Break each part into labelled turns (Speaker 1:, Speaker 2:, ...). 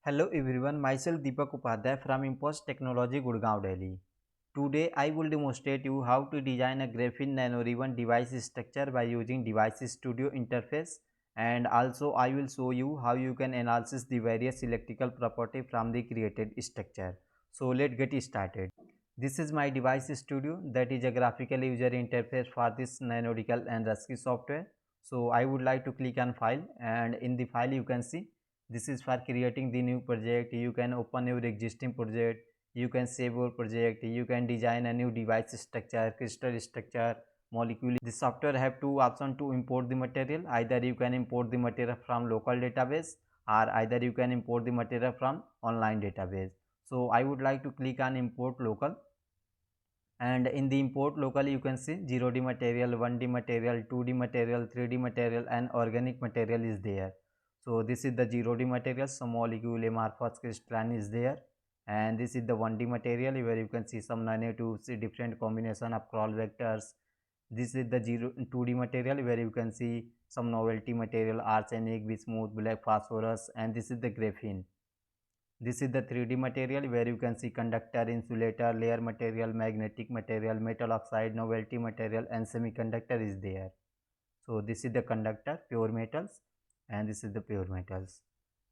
Speaker 1: Hello everyone, myself Deepak Upadhyay from Import Technology, Gurgaon, Delhi. Today I will demonstrate you how to design a Graphene nanoribbon device structure by using Device Studio interface, and also I will show you how you can analyze the various electrical property from the created structure. So let's get started. This is my Device Studio, that is a graphical user interface for this NanoDCAL and RSKY software. So I would like to click on file, and in the file you can see this is for creating the new project. You can open your existing project, you can save your project, you can design a new device structure, crystal structure, molecule. This software have two options to import the material. Either you can import the material from local database, or either you can import the material from online database. So I would like to click on import local, and in the import local you can see 0D material, 1D material, 2D material, 3D material and organic material is there. So this is the 0D material, some molecule amorphous crystalline is there, and this is the 1D material where you can see some nanotubes, different combination of crawl vectors. This is the 2D material where you can see some novelty material, arsenic, bismuth, black phosphorus, and this is the graphene. This is the 3D material where you can see conductor, insulator, layer material, magnetic material, metal oxide, novelty material and semiconductor is there. So this is the conductor, pure metals, and this is the pure metals.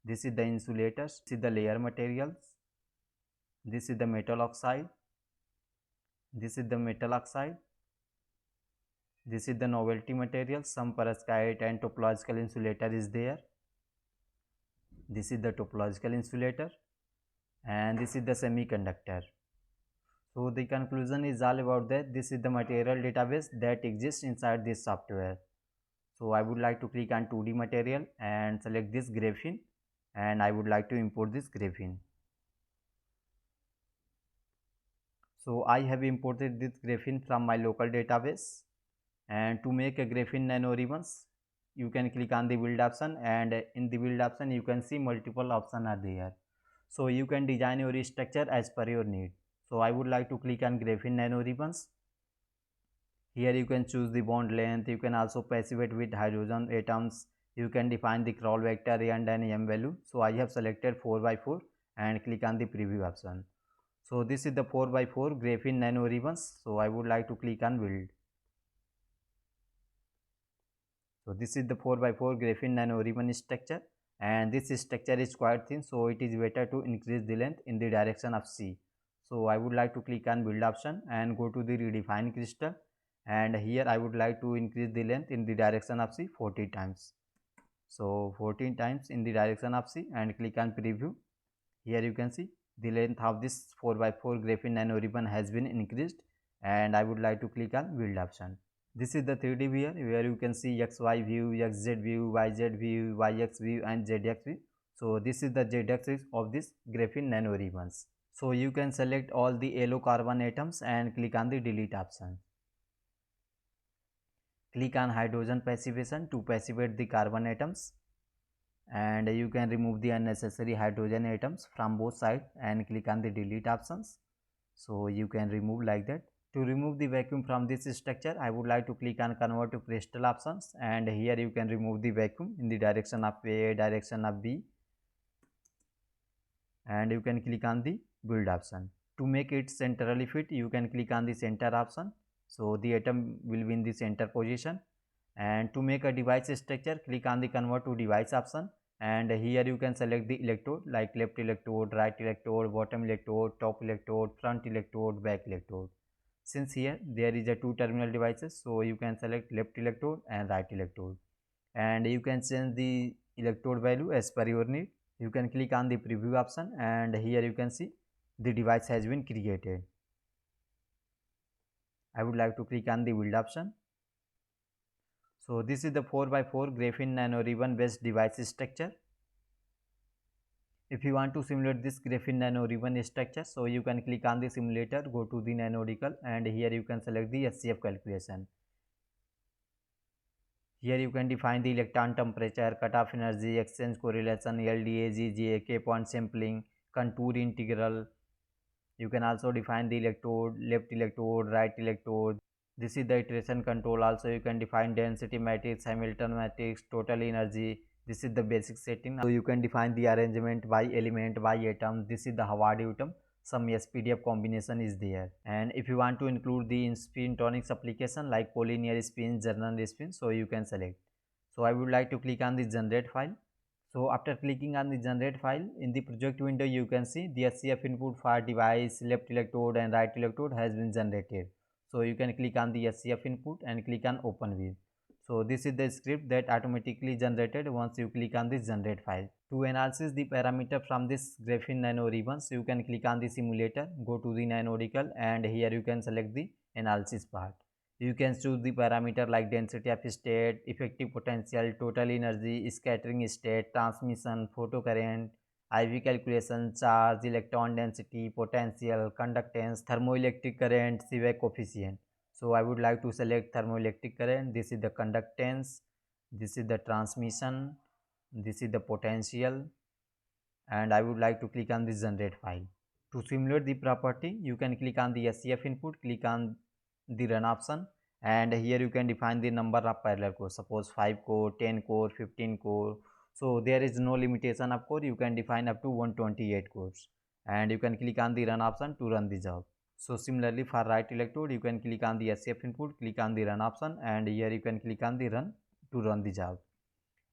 Speaker 1: This is the insulators, this is the layer materials, this is the metal oxide, this is the metal oxide, this is the novelty material, some perovskite and topological insulator is there. This is the topological insulator, and this is the semiconductor. So the conclusion is all about that this is the material database that exists inside this software. So I would like to click on 2D material and select this graphene, and I would like to import this graphene. So I have imported this graphene from my local database, and to make a graphene nanoribbons you can click on the build option, and in the build option you can see multiple options are there. So you can design your structure as per your need. So I would like to click on graphene nanoribbons. Here you can choose the bond length, you can also passivate with hydrogen atoms, you can define the crawl vector and an em value. So I have selected 4x4 and click on the preview option. So this is the 4x4 graphene nanoribbons. So I would like to click on build. So this is the 4x4 graphene nanoribbon structure, and this structure is quite thin, so it is better to increase the length in the direction of C. So I would like to click on build option and go to the redefine crystal, and here I would like to increase the length in the direction of C 40 times. So 14 times in the direction of C and click on preview. Here you can see the length of this 4x4 graphene nanoribbon has been increased, and I would like to click on build option. This is the 3D view where you can see XY view, XZ view, YZ view, YX view and ZX view. So this is the Z axis of this graphene nanoribbons. So you can select all the yellow carbon atoms and click on the delete option. Click on hydrogen passivation to passivate the carbon atoms, and you can remove the unnecessary hydrogen atoms from both sides and click on the delete options. So you can remove like that. To remove the vacuum from this structure, I would like to click on convert to crystal options, and here you can remove the vacuum in the direction of A, direction of B, and you can click on the build option. To make it centrally fit, you can click on the center option, so the atom will be in the center position. And to make a device structure, click on the convert to device option, and here you can select the electrode like left electrode, right electrode, bottom electrode, top electrode, front electrode, back electrode. Since here there is a two terminal devices, so you can select left electrode and right electrode, and you can change the electrode value as per your need. You can click on the preview option, and here you can see the device has been created. I would like to click on the build option. So this is the 4x4 graphene nanoribbon based device structure. If you want to simulate this graphene nanoribbon structure, so you can click on the simulator, go to the NanoDCAL, and here you can select the SCF calculation. Here you can define the electron temperature, cutoff energy, exchange correlation, LDA, GJK, point sampling, contour integral. You can also define the electrode, left electrode, right electrode. This is the iteration control. Also you can define density matrix, Hamilton matrix, total energy, This is the basic setting. So you can define the arrangement by element, by atom. This is the Howard atom. Some SPDF combination is there. And if you want to include the spin tonics application like collinear spin, German spin, so you can select. So I would like to click on the generate file. So after clicking on the generate file, in the project window you can see the SCF input for device, left electrode and right electrode has been generated. So you can click on the SCF input and click on open with. So this is the script that automatically generated once you click on this generate file. To analyze the parameter from this Graphene nanoribbons, you can click on the simulator, go to the NanoDCAL, and here you can select the analysis part. You can choose the parameter like density of state, effective potential, total energy, scattering state, transmission, photocurrent, IV calculation, charge, electron density, potential, conductance, thermoelectric current, Seebeck coefficient. So I would like to select thermoelectric current. This is the conductance, this is the transmission, this is the potential, and I would like to click on this generate file. To simulate the property, you can click on the SCF input, click on the run option, and here you can define the number of parallel cores. Suppose 5 core, 10 core, 15 core. So there is no limitation of core. You can define up to 128 cores, and you can click on the run option to run the job. So similarly for right electrode, you can click on the SCF input, click on the run option, and here you can click on the run to run the job.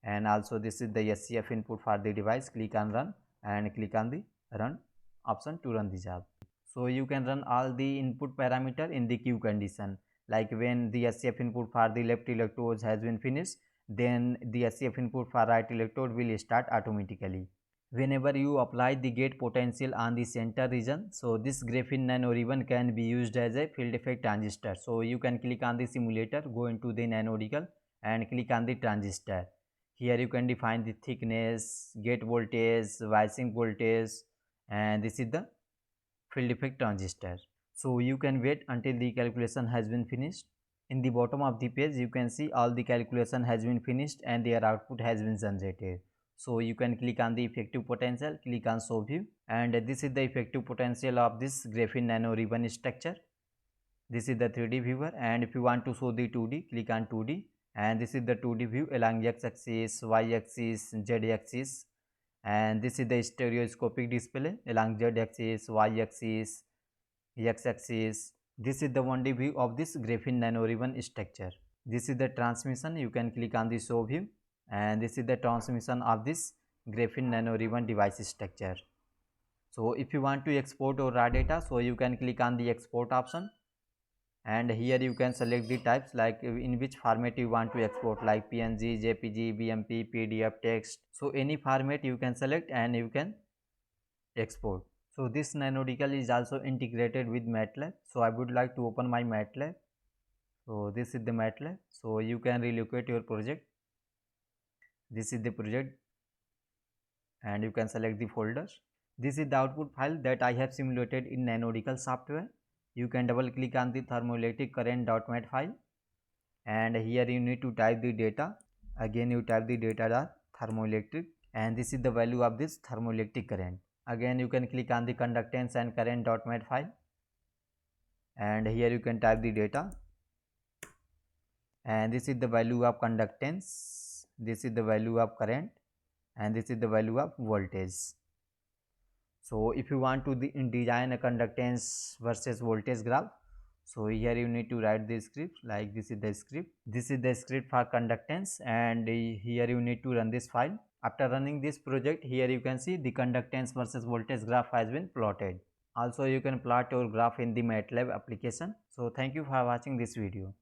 Speaker 1: And also this is the SCF input for the device, click on run and click on the run option to run the job. So you can run all the input parameter in the queue condition, like when the SCF input for the left electrode has been finished, then the SCF input for right electrode will start automatically. Whenever you apply the gate potential on the center region, so this graphene nanoribbon can be used as a field effect transistor. So you can click on the simulator, go into the NanoDCAL and click on the transistor. Here you can define the thickness, gate voltage, biasing voltage, and this is the field effect transistor. So you can wait until the calculation has been finished. In the bottom of the page you can see all the calculation has been finished and their output has been generated. So you can click on the effective potential, click on show view, and this is the effective potential of this graphene nanoribbon structure. This is the 3D viewer, and if you want to show the 2D, click on 2D, and this is the 2D view along x-axis, y-axis, z-axis, and this is the stereoscopic display along z-axis, y-axis, x-axis. This is the 1D view of this graphene nanoribbon structure. This is the transmission. You can click on the show view, and this is the transmission of this graphene nanoribbon device structure. So if you want to export or raw data, so you can click on the export option, and here you can select the types like in which format you want to export, like PNG, JPG, BMP, PDF, text. So any format you can select and you can export. So this NanoDCAL is also integrated with MATLAB. So I would like to open my MATLAB. So this is the MATLAB. So you can relocate your project. This is the project, and you can select the folders. This is the output file that I have simulated in NanoDCAL software. You can double click on the thermoelectric current.mat file, and here you need to type the data. Again you type the data thermoelectric, and this is the value of this thermoelectric current. Again you can click on the conductance and current.mat file, and here you can type the data, and this is the value of conductance, this is the value of current, and this is the value of voltage. So if you want to design a conductance versus voltage graph, so here you need to write the script, like this is the script. This is the script for conductance, and here you need to run this file. After running this project, here you can see the conductance versus voltage graph has been plotted. Also you can plot your graph in the MATLAB application. So thank you for watching this video.